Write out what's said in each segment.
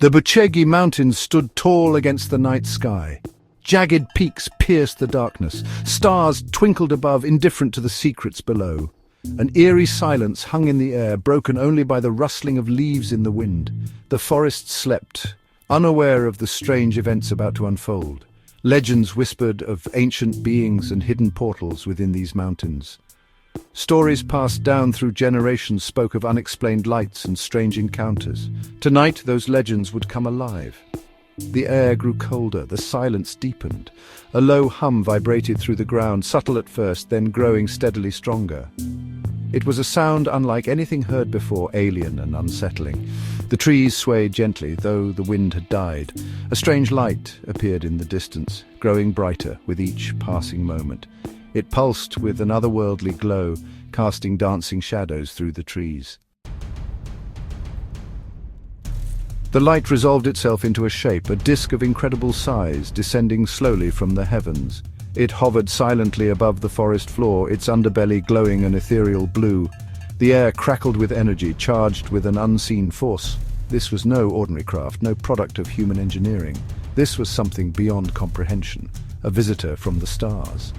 The Buchegi Mountains stood tall against the night sky. Jagged peaks pierced the darkness. Stars twinkled above, indifferent to the secrets below. An eerie silence hung in the air, broken only by the rustling of leaves in the wind. The forest slept, unaware of the strange events about to unfold. Legends whispered of ancient beings and hidden portals within these mountains. Stories passed down through generations spoke of unexplained lights and strange encounters. Tonight, those legends would come alive. The air grew colder, the silence deepened. A low hum vibrated through the ground, subtle at first, then growing steadily stronger. It was a sound unlike anything heard before, alien and unsettling. The trees swayed gently, though the wind had died. A strange light appeared in the distance, growing brighter with each passing moment. It pulsed with an otherworldly glow, casting dancing shadows through the trees. The light resolved itself into a shape, a disk of incredible size, descending slowly from the heavens. It hovered silently above the forest floor, its underbelly glowing an ethereal blue. The air crackled with energy, charged with an unseen force. This was no ordinary craft, no product of human engineering. This was something beyond comprehension, a visitor from the stars.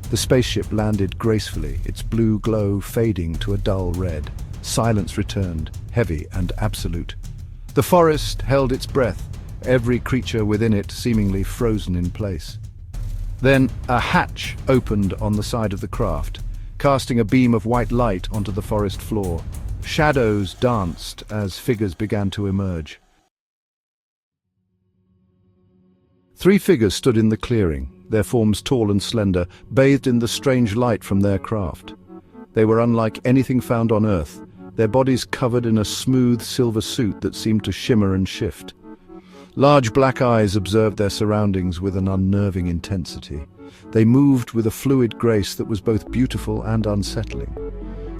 The spaceship landed gracefully, its blue glow fading to a dull red. Silence returned, heavy and absolute. The forest held its breath, every creature within it seemingly frozen in place. Then a hatch opened on the side of the craft, casting a beam of white light onto the forest floor. Shadows danced as figures began to emerge. 3 figures stood in the clearing, their forms tall and slender, bathed in the strange light from their craft. They were unlike anything found on Earth, their bodies covered in a smooth silver suit that seemed to shimmer and shift. Large black eyes observed their surroundings with an unnerving intensity. They moved with a fluid grace that was both beautiful and unsettling.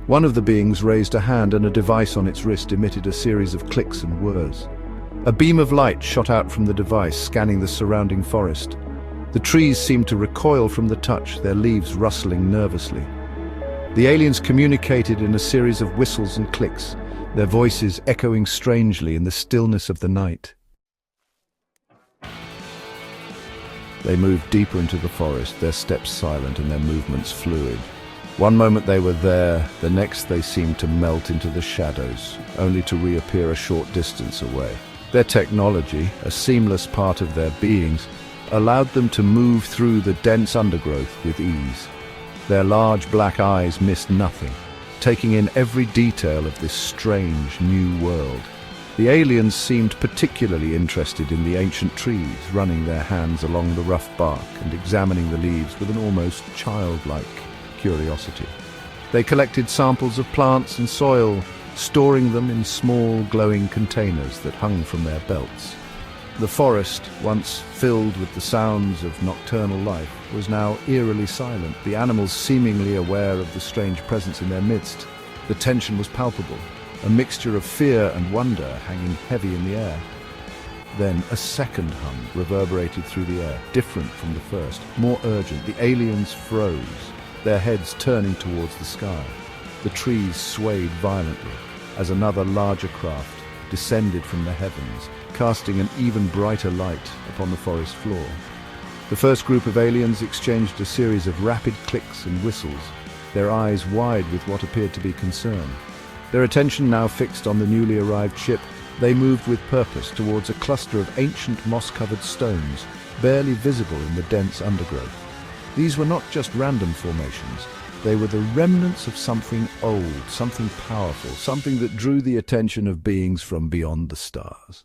One of the beings raised a hand, and a device on its wrist emitted a series of clicks and whirs. A beam of light shot out from the device, scanning the surrounding forest. The trees seemed to recoil from the touch, their leaves rustling nervously. The aliens communicated in a series of whistles and clicks, their voices echoing strangely in the stillness of the night. They moved deeper into the forest, their steps silent and their movements fluid. One moment they were there, the next they seemed to melt into the shadows, only to reappear a short distance away. Their technology, a seamless part of their beings, allowed them to move through the dense undergrowth with ease. Their large black eyes missed nothing, taking in every detail of this strange new world. The aliens seemed particularly interested in the ancient trees, running their hands along the rough bark and examining the leaves with an almost childlike curiosity. They collected samples of plants and soil, storing them in small glowing containers that hung from their belts. The forest, once filled with the sounds of nocturnal life, was now eerily silent, the animals seemingly aware of the strange presence in their midst. The tension was palpable, a mixture of fear and wonder hanging heavy in the air. Then a second hum reverberated through the air, different from the first, more urgent. The aliens froze, their heads turning towards the sky. The trees swayed violently as another larger craft descended from the heavens, casting an even brighter light upon the forest floor. The first group of aliens exchanged a series of rapid clicks and whistles, their eyes wide with what appeared to be concern. Their attention now fixed on the newly arrived ship, they moved with purpose towards a cluster of ancient moss-covered stones, barely visible in the dense undergrowth. These were not just random formations. They were the remnants of something old, something powerful, something that drew the attention of beings from beyond the stars.